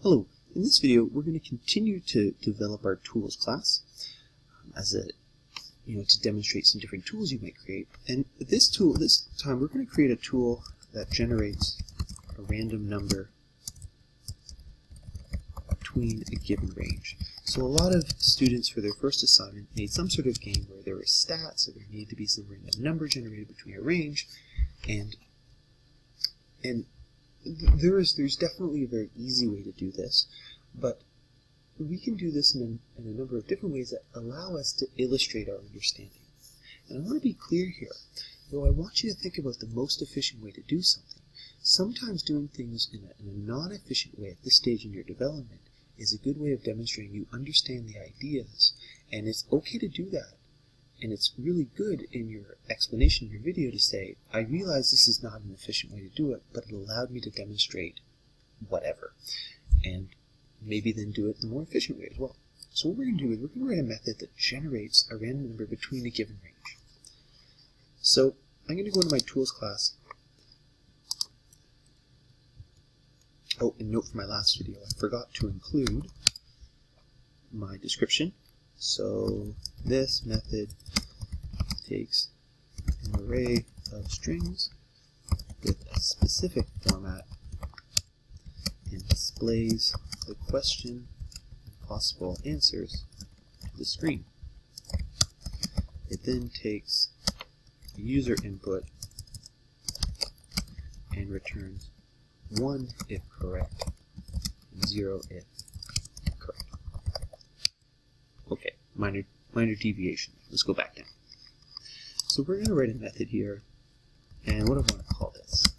Hello, in this video we're going to continue to develop our tools class as a to demonstrate some different tools you might create. And this time we're going to create a tool that generates a random number between a given range. So a lot of students for their first assignment made some sort of game where there were stats, so there needed to be some random number generated between a range, and there's definitely a very easy way to do this, but we can do this in a number of different ways that allow us to illustrate our understanding. And I want to be clear here, though I want you to think about the most efficient way to do something. Sometimes doing things in a non-efficient way at this stage in your development is a good way of demonstrating you understand the ideas, and it's okay to do that. And it's really good in your explanation in your video to say, I realize this is not an efficient way to do it, but it allowed me to demonstrate whatever. And maybe then do it the more efficient way as well. So what we're going to do is we're going to write a method that generates a random number between a given range. So I'm going to go into my tools class. Oh, and note for my last video, I forgot to include my description. So this method takes an array of strings with a specific format and displays the question and possible answers to the screen. It then takes the user input and returns 1 if correct and 0 if correct. Okay, minor deviation. Let's go back down. So we're going to write a method here, and what do I want to call this?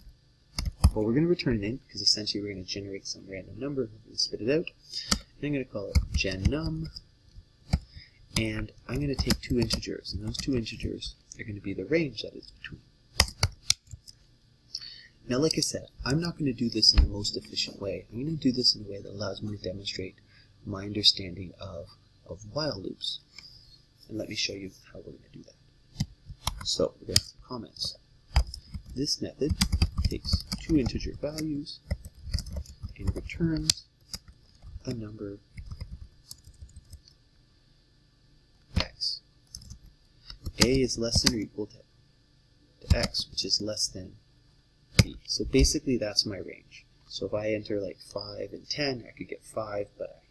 Well, we're going to return it in, because essentially we're going to generate some random number, and we're going to spit it out. And I'm going to call it gennum, and I'm going to take two integers, and those two integers are going to be the range that is between. Now, like I said, I'm not going to do this in the most efficient way. I'm going to do this in a way that allows me to demonstrate my understanding of while loops. And let me show you how we're going to do that. So we're going to have some comments. This method takes two integer values and returns a number x. A is less than or equal to x, which is less than b. So basically that's my range. So if I enter like 5 and 10, I could get 5, but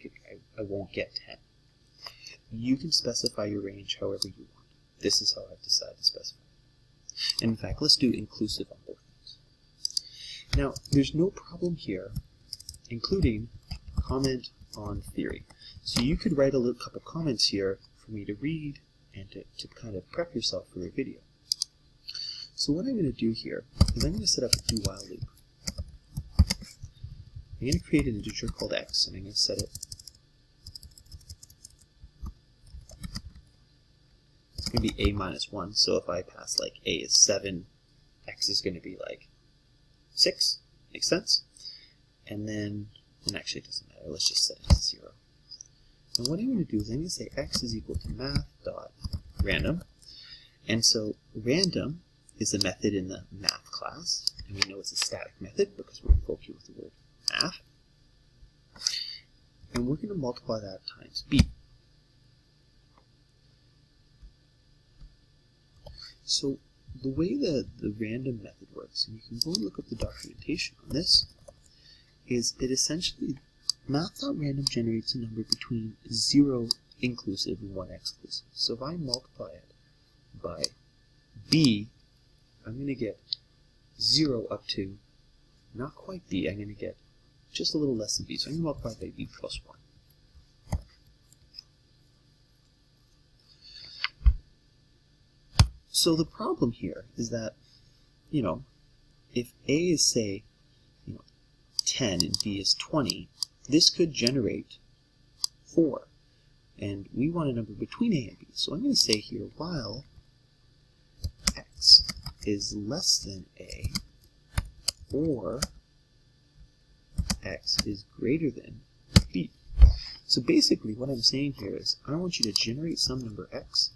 I won't get 10. You can specify your range however you want. This is how I've decided to specify. And in fact, let's do inclusive on both things. Now, there's no problem here, including comment on theory. So you could write a couple comments here for me to read and to kind of prep yourself for your video. So what I'm going to do here is I'm going to set up a do while loop. I'm going to create an integer called x, and I'm going to set it. It's going to be a minus 1, so if I pass like a is 7, x is going to be like 6. Makes sense? And actually it doesn't matter, let's just set it to 0. And what I'm going to do is I'm going to say x is equal to math.random. And so random is a method in the math class, and we know it's a static method because we're invoking with the word math. And we're going to multiply that times b. So the way that the random method works, and you can go and look up the documentation on this, is it essentially, math.random generates a number between 0 inclusive and 1 exclusive. So if I multiply it by b, I'm going to get 0 up to, not quite b, I'm going to get just a little less than b. So I'm going to multiply by b plus 1. So the problem here is that, if a is, say, 10 and b is 20, this could generate 4. And we want a number between a and b. So I'm going to say here, while x is less than a, or x is greater than b. So basically what I'm saying here is I want you to generate some number x,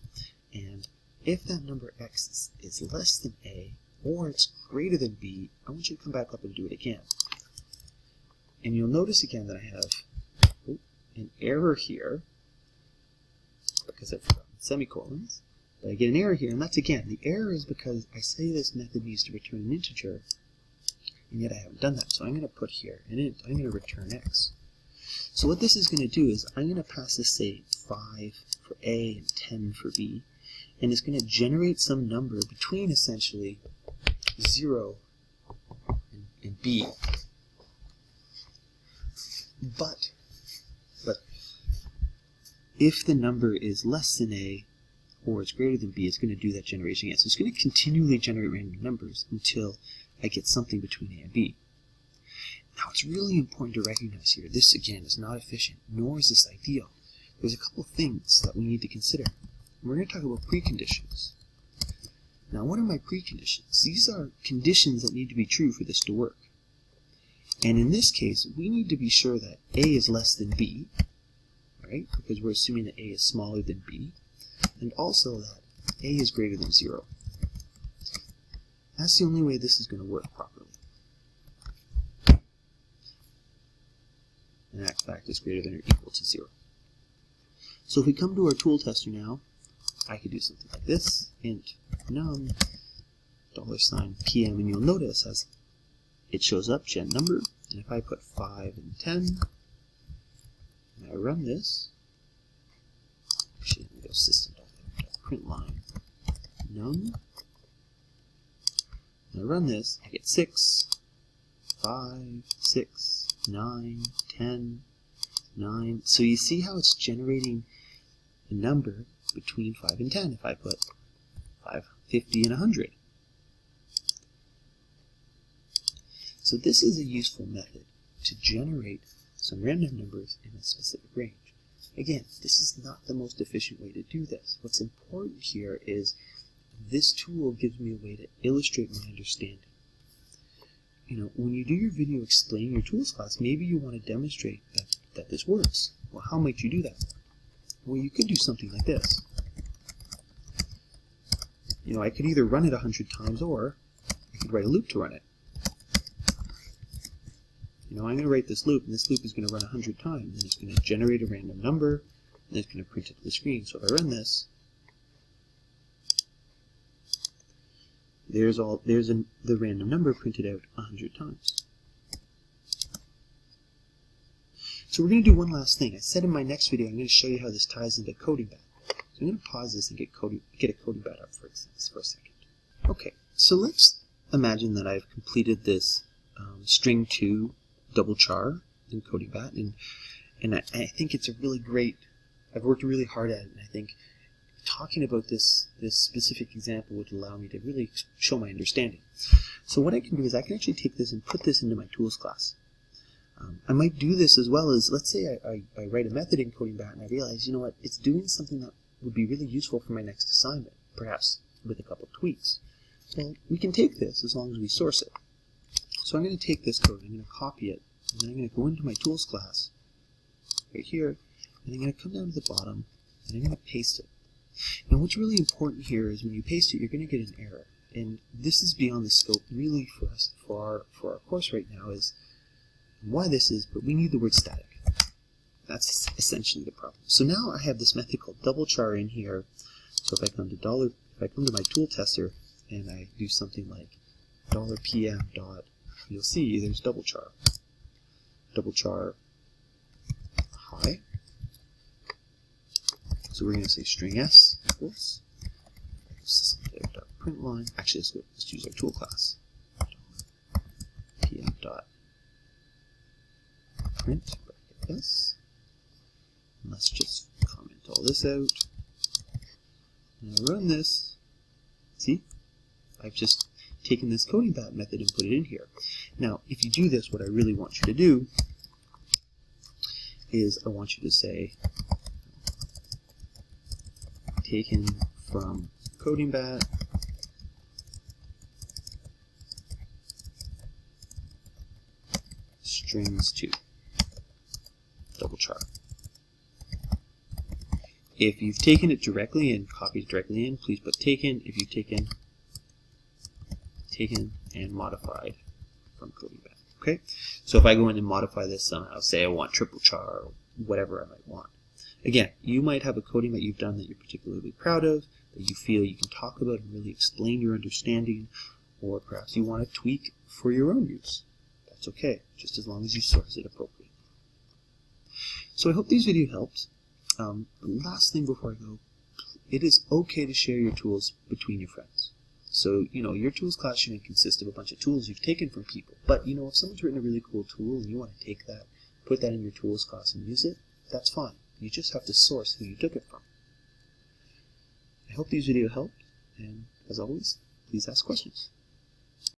and if that number x is less than a or it's greater than b, I want you to come back up and do it again. And you'll notice again that I have an error here because I've forgotten semicolons. But I get an error here, and that's again, the error is because I say this method needs to return an integer, and yet I haven't done that. So I'm going to put here an int, I'm going to return x. So what this is going to do is I'm going to pass this, say, 5 for A and 10 for B, and it's going to generate some number between essentially 0 and B. But if the number is less than A or it's greater than B, it's going to do that generation again. So it's going to continually generate random numbers until I get something between A and B. Now it's really important to recognize here, this again is not efficient, nor is this ideal. There's a couple things that we need to consider. We're going to talk about preconditions. Now what are my preconditions? These are conditions that need to be true for this to work. And in this case, we need to be sure that A is less than B, right? Because we're assuming that A is smaller than B, and also that A is greater than 0. That's the only way this is going to work properly. And that fact is greater than or equal to 0. So if we come to our tool tester now, I could do something like this, int num $PM, and you'll notice as it shows up gen number, and if I put 5 and 10, and I run this, actually let me go system.println num, and I run this, I get 6, 5, 6, 9, 10, 9. So you see how it's generating a number between 5 and 10 if I put 5, 50, and 100. So this is a useful method to generate some random numbers in a specific range. Again, this is not the most efficient way to do this. What's important here is this tool gives me a way to illustrate my understanding. You know, when you do your video explaining your tools class, maybe you want to demonstrate that this works. Well, how might you do that? Well, you could do something like this. You know, I could either run it 100 times or I could write a loop to run it. You know, I'm going to write this loop, and this loop is going to run 100 times, and it's going to generate a random number, and it's going to print it to the screen. So if I run this, there's the random number printed out 100 times. So we're going to do one last thing. I said in my next video I'm going to show you how this ties into CodingBat. So I'm going to pause this and get a CodingBat up for a second. Okay, so let's imagine that I've completed this string 2 double char in CodingBat, and I think it's a really great, I've worked really hard at it, and I think talking about this specific example would allow me to really show my understanding. So what I can do is I can actually take this and put this into my tools class. I might do this as well as, let's say I write a method in CodingBat and I realize, you know what, it's doing something that would be really useful for my next assignment, perhaps with a couple of tweaks. Well, we can take this as long as we source it. So I'm going to take this code, I'm going to copy it, and then I'm going to go into my tools class right here, and I'm going to come down to the bottom, and I'm going to paste it. Now what's really important here is when you paste it, you're going to get an error. And this is beyond the scope really for us, for our course right now, is why this is, but we need the word static. That's essentially the problem. So now I have this method called double char in here. So if I come to my tool tester and I do something like $PM dot, you'll see there's double char. Double char hi. So we're going to say string s equals system.println. Actually, let's use our tool class. PM dot print bracket s. And let's just comment all this out. And I run this. See, I've just taken this CodingBat method and put it in here. Now, if you do this, what I really want you to do is I want you to say taken from CodingBat strings 2 double char. If you've taken it directly and copied it directly in, please put taken. If you've taken and modified from CodingBat. Okay, so if I go in and modify this somehow, say I want triple char or whatever I might want. Again, you might have a coding that you've done that you're particularly proud of, that you feel you can talk about and really explain your understanding, or perhaps you want to tweak for your own use. That's okay, just as long as you source it appropriately. So I hope this video helped. The last thing before I go, it is okay to share your tools between your friends. So, your tools class shouldn't consist of a bunch of tools you've taken from people. But, if someone's written a really cool tool and you want to take that, put that in your tools class and use it, that's fine. You just have to source who you took it from. I hope this video helped, and as always, please ask questions.